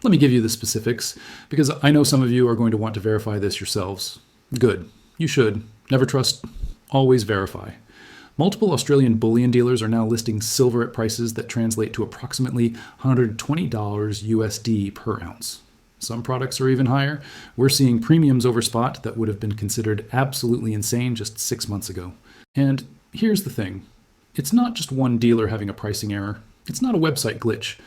Let me give you the specifics, because I know some of you are going to want to verify this yourselves. Good. You should. Never trust, always verify. Multiple Australian bullion dealers are now listing silver at prices that translate to approximately $120 USD per ounce. Some products are even higher. We're seeing premiums over spot that would have been considered absolutely insane just 6 months ago. And here's the thing. It's not just one dealer having a pricing error. It's not a website glitch.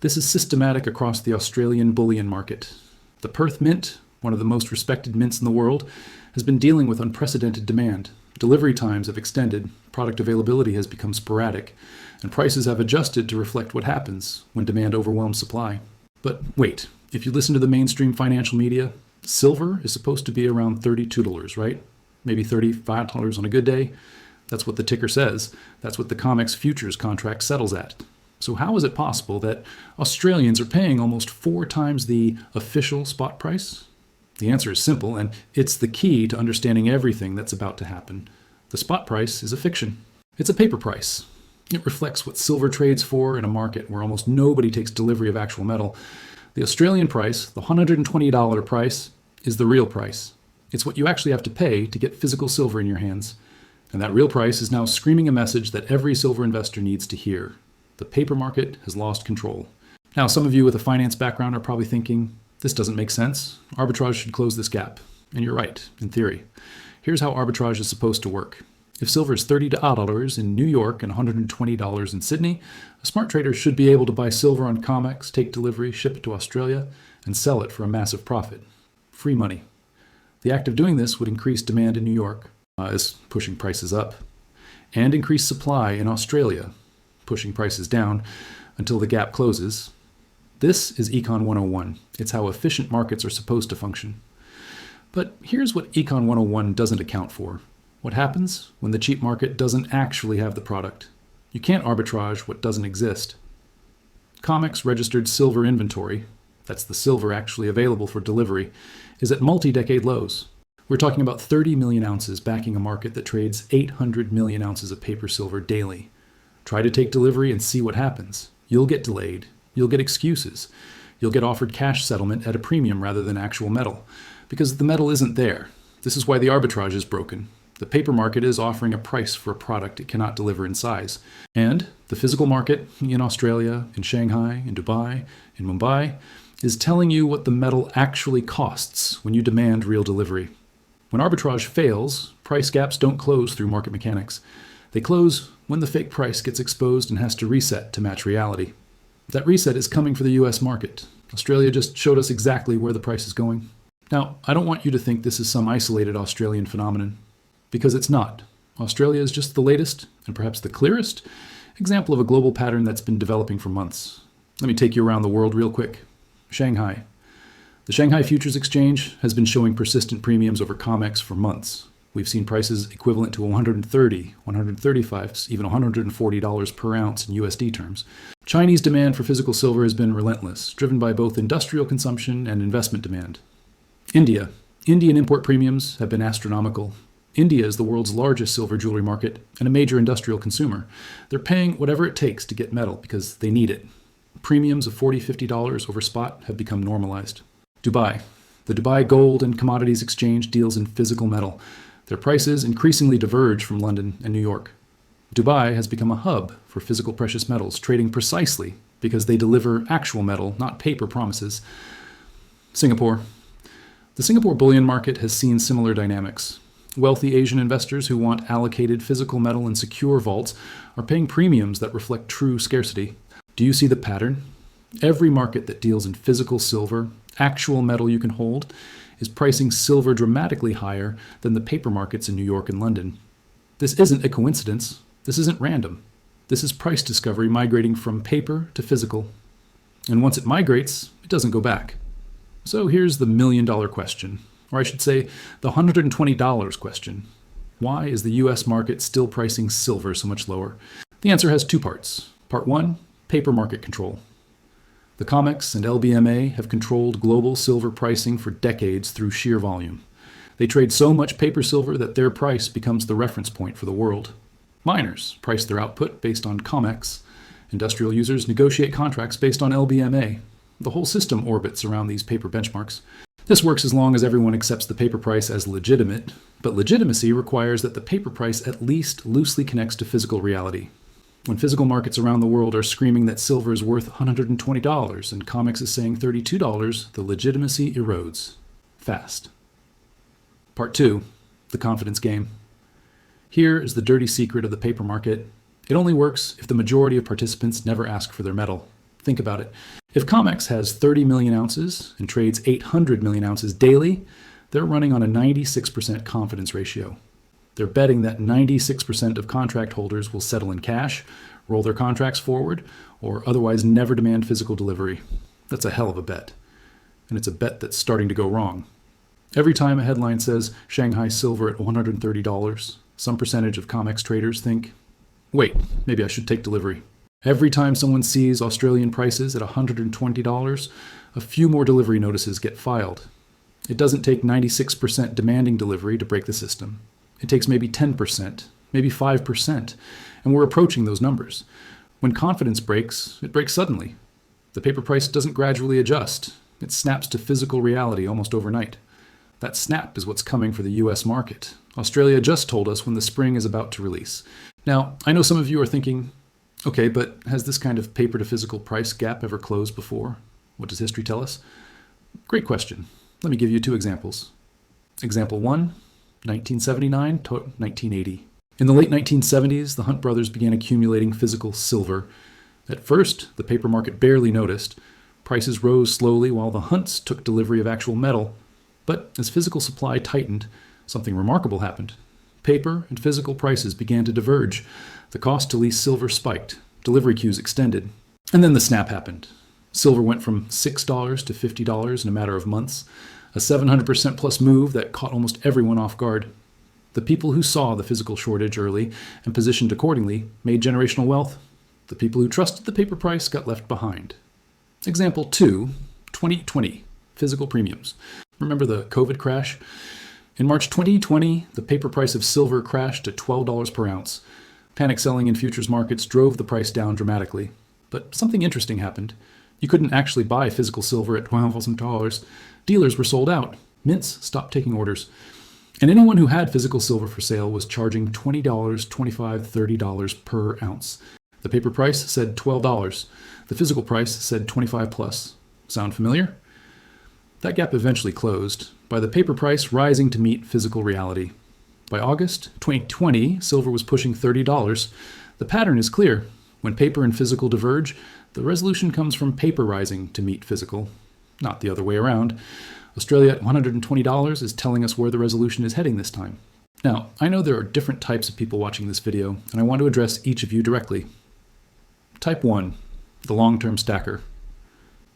This is systematic across the Australian bullion market. The Perth Mint, one of the most respected mints in the world, has been dealing with unprecedented demand. Delivery times have extended, product availability has become sporadic, and prices have adjusted to reflect what happens when demand overwhelms supply. But wait, if you listen to the mainstream financial media, silver is supposed to be around $32, right? Maybe $35 on a good day. That's what the ticker says. That's what the COMEX futures contract settles at. So how is it possible that Australians are paying almost 4 times the official spot price? The answer is simple, and it's the key to understanding everything that's about to happen. The spot price is a fiction. It's a paper price. It reflects what silver trades for in a market where almost nobody takes delivery of actual metal. The Australian price, the $120 price, is the real price. It's what you actually have to pay to get physical silver in your hands. And that real price is now screaming a message that every silver investor needs to hear. The paper market has lost control. Now, some of you with a finance background are probably thinking, this doesn't make sense. Arbitrage should close this gap. And you're right, in theory. Here's how arbitrage is supposed to work. If silver is $30 in New York and $120 in Sydney, a smart trader should be able to buy silver on COMEX, take delivery, ship it to Australia, and sell it for a massive profit. Free money. The act of doing this would increase demand in New York, as pushing prices up, and increase supply in Australia, pushing prices down until the gap closes. This is Econ 101. It's how efficient markets are supposed to function. But here's what Econ 101 doesn't account for. What happens when the cheap market doesn't actually have the product? You can't arbitrage what doesn't exist. COMEX registered silver inventory, that's the silver actually available for delivery, is at multi-decade lows. We're talking about 30 million ounces backing a market that trades 800 million ounces of paper silver daily. Try to take delivery and see what happens. You'll get delayed. You'll get excuses. You'll get offered cash settlement at a premium rather than actual metal, because the metal isn't there. This is why the arbitrage is broken. The paper market is offering a price for a product it cannot deliver in size. And the physical market in Australia, in Shanghai, in Dubai, in Mumbai, is telling you what the metal actually costs when you demand real delivery. When arbitrage fails, price gaps don't close through market mechanics. They close when the fake price gets exposed and has to reset to match reality. That reset is coming for the US market. Australia just showed us exactly where the price is going. Now, I don't want you to think this is some isolated Australian phenomenon, because it's not. Australia is just the latest, and perhaps the clearest, example of a global pattern that's been developing for months. Let me take you around the world real quick. Shanghai. The Shanghai Futures Exchange has been showing persistent premiums over COMEX for months. We've seen prices equivalent to $130, $135, even $140 per ounce in USD terms. Chinese demand for physical silver has been relentless, driven by both industrial consumption and investment demand. India. Indian import premiums have been astronomical. India is the world's largest silver jewelry market and a major industrial consumer. They're paying whatever it takes to get metal because they need it. Premiums of $40, $50 over spot have become normalized. Dubai. The Dubai Gold and Commodities Exchange deals in physical metal. Their prices increasingly diverge from London and New York. Dubai has become a hub for physical precious metals, trading precisely because they deliver actual metal, not paper promises. Singapore. The Singapore bullion market has seen similar dynamics. Wealthy Asian investors who want allocated physical metal in secure vaults are paying premiums that reflect true scarcity. Do you see the pattern? Every market that deals in physical silver, actual metal you can hold, is pricing silver dramatically higher than the paper markets in New York and London. This isn't a coincidence. This isn't random. This is price discovery migrating from paper to physical. And once it migrates, it doesn't go back. So here's the million-dollar question, or I should say the $120 question. Why is the US market still pricing silver so much lower? The answer has 2 parts. Part 1, paper market control. The COMEX and LBMA have controlled global silver pricing for decades through sheer volume. They trade so much paper silver that their price becomes the reference point for the world. Miners price their output based on COMEX. Industrial users negotiate contracts based on LBMA. The whole system orbits around these paper benchmarks. This works as long as everyone accepts the paper price as legitimate, but legitimacy requires that the paper price at least loosely connects to physical reality. When physical markets around the world are screaming that silver is worth $120 and COMEX is saying $32, the legitimacy erodes. Fast. Part 2. The confidence game. Here is the dirty secret of the paper market. It only works if the majority of participants never ask for their metal. Think about it. If COMEX has 30 million ounces and trades 800 million ounces daily, they're running on a 96% confidence ratio. They're betting that 96% of contract holders will settle in cash, roll their contracts forward, or otherwise never demand physical delivery. That's a hell of a bet. And it's a bet that's starting to go wrong. Every time a headline says Shanghai silver at $130, some percentage of COMEX traders think, wait, maybe I should take delivery. Every time someone sees Australian prices at $120, a few more delivery notices get filed. It doesn't take 96% demanding delivery to break the system. It takes maybe 10%, maybe 5%, and we're approaching those numbers. When confidence breaks, it breaks suddenly. The paper price doesn't gradually adjust. It snaps to physical reality almost overnight. That snap is what's coming for the US market. Australia just told us when the spring is about to release. Now, I know some of you are thinking, okay, but has this kind of paper to physical price gap ever closed before? What does history tell us? Great question. Let me give you 2 examples. Example 1, 1979 to 1980. In the late 1970s, the Hunt brothers began accumulating physical silver. At first, the paper market barely noticed. Prices rose slowly while the Hunts took delivery of actual metal. But as physical supply tightened, something remarkable happened. Paper and physical prices began to diverge. The cost to lease silver spiked. Delivery queues extended. And then the snap happened. Silver went from $6 to $50 in a matter of months, a 700% plus move that caught almost everyone off guard. The people who saw the physical shortage early and positioned accordingly made generational wealth. The people who trusted the paper price got left behind. Example 2, 2020, physical premiums. Remember the COVID crash? In March 2020, the paper price of silver crashed to $12 per ounce. Panic selling in futures markets drove the price down dramatically. But something interesting happened. You couldn't actually buy physical silver at $12,000. Dealers were sold out. Mints stopped taking orders. And anyone who had physical silver for sale was charging $20, $25, $30 per ounce. The paper price said $12. The physical price said 25 plus. Sound familiar? That gap eventually closed, by the paper price rising to meet physical reality. By August 2020, silver was pushing $30. The pattern is clear. When paper and physical diverge, the resolution comes from paper rising to meet physical, not the other way around. Australia at $120 is telling us where the resolution is heading this time. Now, I know there are different types of people watching this video, and I want to address each of you directly. Type 1, the long-term stacker.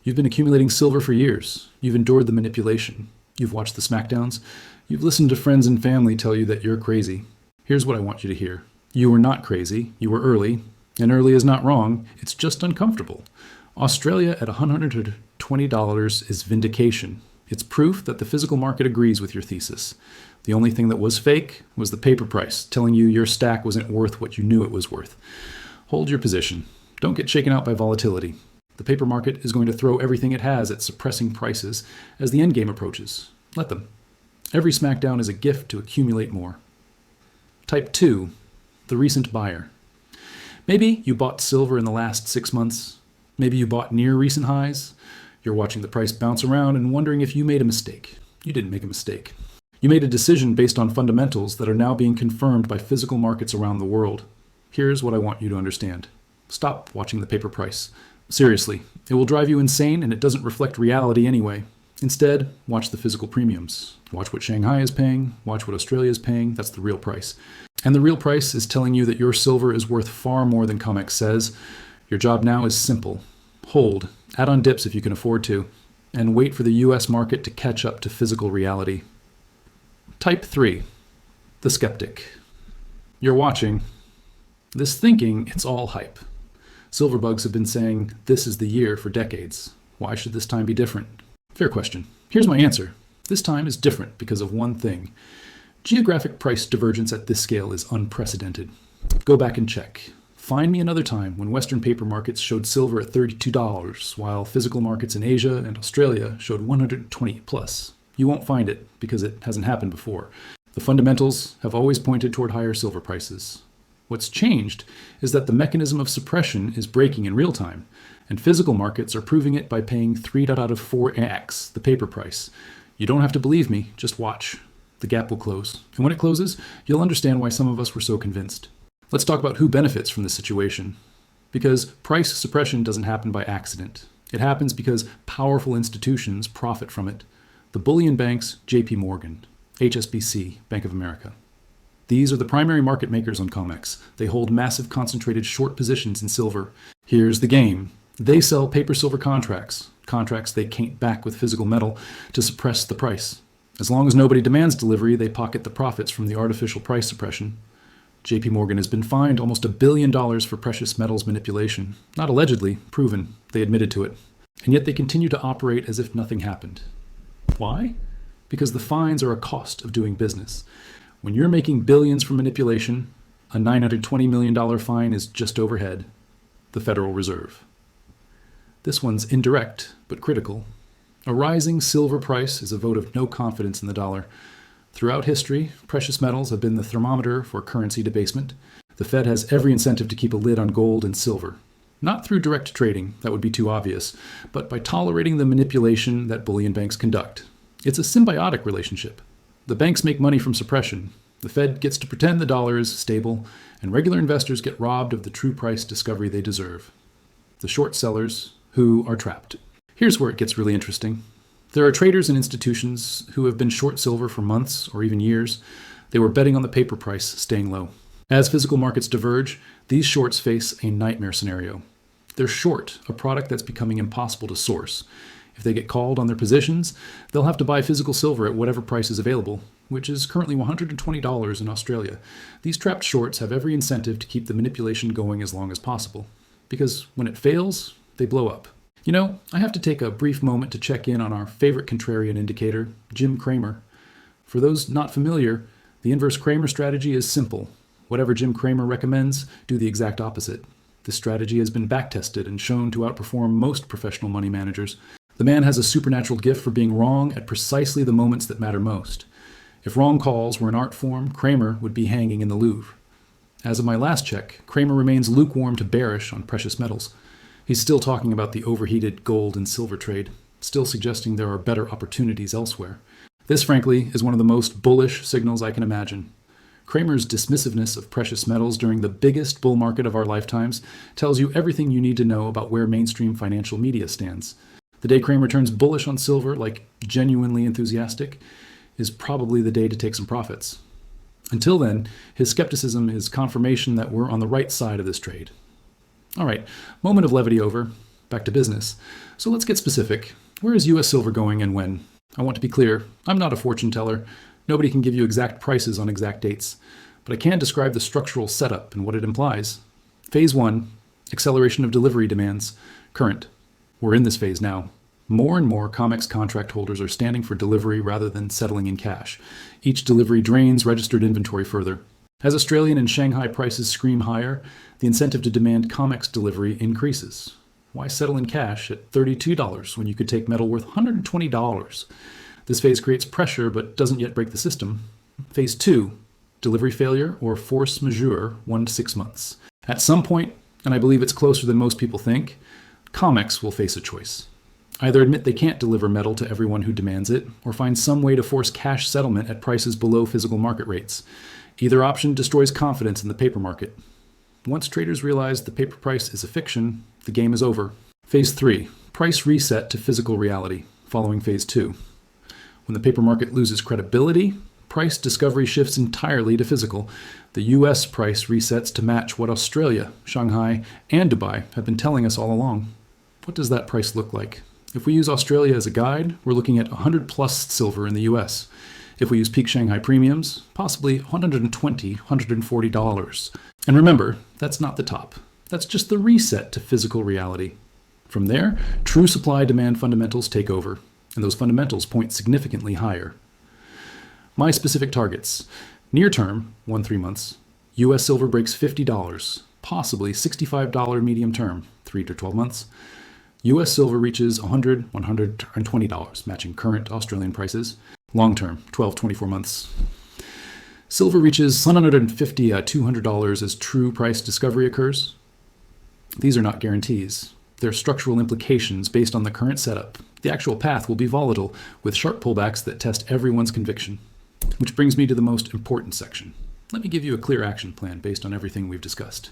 You've been accumulating silver for years. You've endured the manipulation. You've watched the smackdowns. You've listened to friends and family tell you that you're crazy. Here's what I want you to hear. You were not crazy. You were early. And early is not wrong. It's just uncomfortable. Australia at $120 is vindication. It's proof that the physical market agrees with your thesis. The only thing that was fake was the paper price, telling you your stack wasn't worth what you knew it was worth. Hold your position. Don't get shaken out by volatility. The paper market is going to throw everything it has at suppressing prices as the endgame approaches. Let them. Every smackdown is a gift to accumulate more. Type 2, the recent buyer. Maybe you bought silver in the last 6 months. Maybe you bought near recent highs. You're watching the price bounce around and wondering if you made a mistake. You didn't make a mistake. You made a decision based on fundamentals that are now being confirmed by physical markets around the world. Here's what I want you to understand. Stop watching the paper price. Seriously, it will drive you insane and it doesn't reflect reality anyway. Instead, watch the physical premiums. Watch what Shanghai is paying. Watch what Australia is paying. That's the real price. And the real price is telling you that your silver is worth far more than COMEX says. Your job now is simple. Hold, add on dips if you can afford to, and wait for the US market to catch up to physical reality. Type 3, the skeptic. You're watching. This thinking, it's all hype. Silverbugs have been saying this is the year for decades. Why should this time be different? Fair question. Here's my answer. This time is different because of one thing. Geographic price divergence at this scale is unprecedented. Go back and check. Find me another time when Western paper markets showed silver at $32, while physical markets in Asia and Australia showed 120 plus. You won't find it because it hasn't happened before. The fundamentals have always pointed toward higher silver prices. What's changed is that the mechanism of suppression is breaking in real time, and physical markets are proving it by paying 3 out of 4x the paper price. You don't have to believe me, just watch. The gap will close. And when it closes, you'll understand why some of us were so convinced. Let's talk about who benefits from this situation. Because price suppression doesn't happen by accident. It happens because powerful institutions profit from it. The bullion banks, JP Morgan, HSBC, Bank of America. These are the primary market makers on COMEX. They hold massive concentrated short positions in silver. Here's the game. They sell paper silver contracts they can't back with physical metal, to suppress the price. As long as nobody demands delivery, they pocket the profits from the artificial price suppression. JP Morgan has been fined almost $1 billion for precious metals manipulation. Not allegedly, proven. They admitted to it. And yet they continue to operate as if nothing happened. Why? Because the fines are a cost of doing business. When you're making billions from manipulation, a $920 million fine is just overhead. The Federal Reserve. This one's indirect, but critical. A rising silver price is a vote of no confidence in the dollar. Throughout history, precious metals have been the thermometer for currency debasement. The Fed has every incentive to keep a lid on gold and silver. Not through direct trading, that would be too obvious, but by tolerating the manipulation that bullion banks conduct. It's a symbiotic relationship. The banks make money from suppression. The Fed gets to pretend the dollar is stable, and regular investors get robbed of the true price discovery they deserve. The short sellers, who are trapped. Here's where it gets really interesting. There are traders and institutions who have been short silver for months or even years. They were betting on the paper price staying low. As physical markets diverge, these shorts face a nightmare scenario. They're short a product that's becoming impossible to source. If they get called on their positions, they'll have to buy physical silver at whatever price is available, which is currently $120 in Australia. These trapped shorts have every incentive to keep the manipulation going as long as possible. Because when it fails, they blow up. You know, I have to take a brief moment to check in on our favorite contrarian indicator, Jim Cramer. For those not familiar, the inverse Cramer strategy is simple. Whatever Jim Cramer recommends, do the exact opposite. This strategy has been backtested and shown to outperform most professional money managers. The man has a supernatural gift for being wrong at precisely the moments that matter most. If wrong calls were an art form, Cramer would be hanging in the Louvre. As of my last check, Cramer remains lukewarm to bearish on precious metals. He's still talking about the overheated gold and silver trade, still suggesting there are better opportunities elsewhere. This, frankly, is one of the most bullish signals I can imagine. Cramer's dismissiveness of precious metals during the biggest bull market of our lifetimes tells you everything you need to know about where mainstream financial media stands. The day Cramer turns bullish on silver, like genuinely enthusiastic, is probably the day to take some profits. Until then, his skepticism is confirmation that we're on the right side of this trade. All right, moment of levity over. Back to business. So let's get specific. Where is U.S. silver going and when? I want to be clear, I'm not a fortune teller. Nobody can give you exact prices on exact dates. But I can describe the structural setup and what it implies. Phase 1, acceleration of delivery demands. Current. We're in this phase now. More and more COMEX contract holders are standing for delivery rather than settling in cash. Each delivery drains registered inventory further. As Australian and Shanghai prices scream higher, the incentive to demand COMEX delivery increases. Why settle in cash at $32 when you could take metal worth $120? This phase creates pressure but doesn't yet break the system. Phase 2, delivery failure or force majeure, 1 to 6 months. At some point, and I believe it's closer than most people think, COMEX will face a choice. Either admit they can't deliver metal to everyone who demands it, or find some way to force cash settlement at prices below physical market rates. Either option destroys confidence in the paper market. Once traders realize the paper price is a fiction, the game is over. Phase 3, price reset to physical reality, following Phase 2. When the paper market loses credibility, price discovery shifts entirely to physical. The US price resets to match what Australia, Shanghai, and Dubai have been telling us all along. What does that price look like? If we use Australia as a guide, we're looking at 100 plus silver in the US. If we use peak Shanghai premiums, possibly $120, $140. And remember, that's not the top. That's just the reset to physical reality. From there, true supply-demand fundamentals take over, and those fundamentals point significantly higher. My specific targets. Near term, 1-3 months, US silver breaks $50. possibly $65 medium term, 3 to 12 months. US silver reaches $100, $120, matching current Australian prices. Long term, 12, 24 months. Silver reaches $150, $200 as true price discovery occurs. These are not guarantees. They're structural implications based on the current setup. The actual path will be volatile, with sharp pullbacks that test everyone's conviction. Which brings me to the most important section. Let me give you a clear action plan based on everything we've discussed.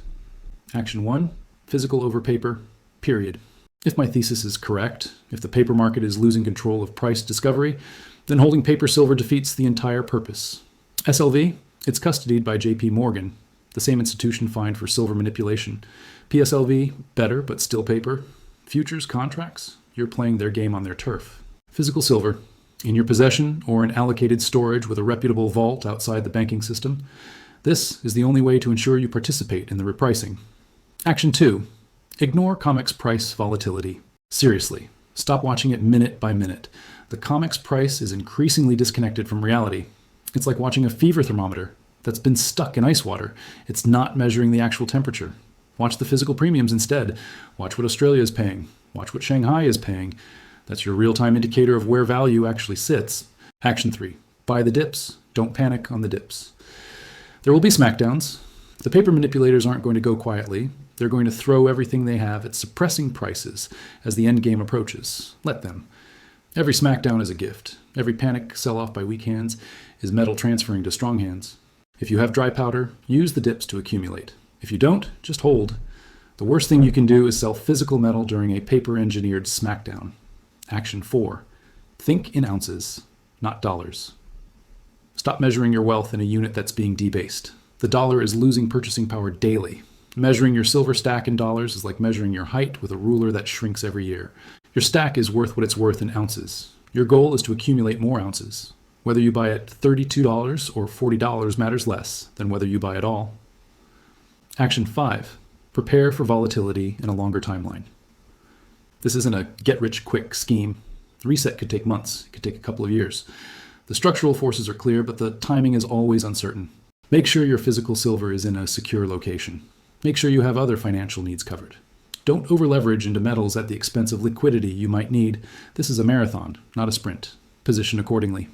Action 1, physical over paper, period. If my thesis is correct, if the paper market is losing control of price discovery, then holding paper silver defeats the entire purpose. SLV, it's custodied by JP Morgan, the same institution fined for silver manipulation. PSLV, better but still paper. Futures contracts, you're playing their game on their turf. Physical silver, in your possession or in allocated storage with a reputable vault outside the banking system. This is the only way to ensure you participate in the repricing. Action 2, ignore COMEX price volatility. Seriously, stop watching it minute by minute. The COMEX price is increasingly disconnected from reality. It's like watching a fever thermometer that's been stuck in ice water. It's not measuring the actual temperature. Watch the physical premiums instead. Watch what Australia is paying. Watch what Shanghai is paying. That's your real-time indicator of where value actually sits. Action 3, buy the dips. Don't panic on the dips. There will be smackdowns. The paper manipulators aren't going to go quietly. They're going to throw everything they have at suppressing prices as the end game approaches. Let them. Every smackdown is a gift. Every panic sell-off by weak hands is metal transferring to strong hands. If you have dry powder, use the dips to accumulate. If you don't, just hold. The worst thing you can do is sell physical metal during a paper-engineered smackdown. Action 4, think in ounces, not dollars. Stop measuring your wealth in a unit that's being debased. The dollar is losing purchasing power daily. Measuring your silver stack in dollars is like measuring your height with a ruler that shrinks every year. Your stack is worth what it's worth in ounces. Your goal is to accumulate more ounces. Whether you buy at $32 or $40 matters less than whether you buy at all. Action 5, prepare for volatility in a longer timeline. This isn't a get-rich-quick scheme. The reset could take months. It could take a couple of years. The structural forces are clear, but the timing is always uncertain. Make sure your physical silver is in a secure location. Make sure you have other financial needs covered. Don't over-leverage into metals at the expense of liquidity you might need. This is a marathon, not a sprint. Position accordingly.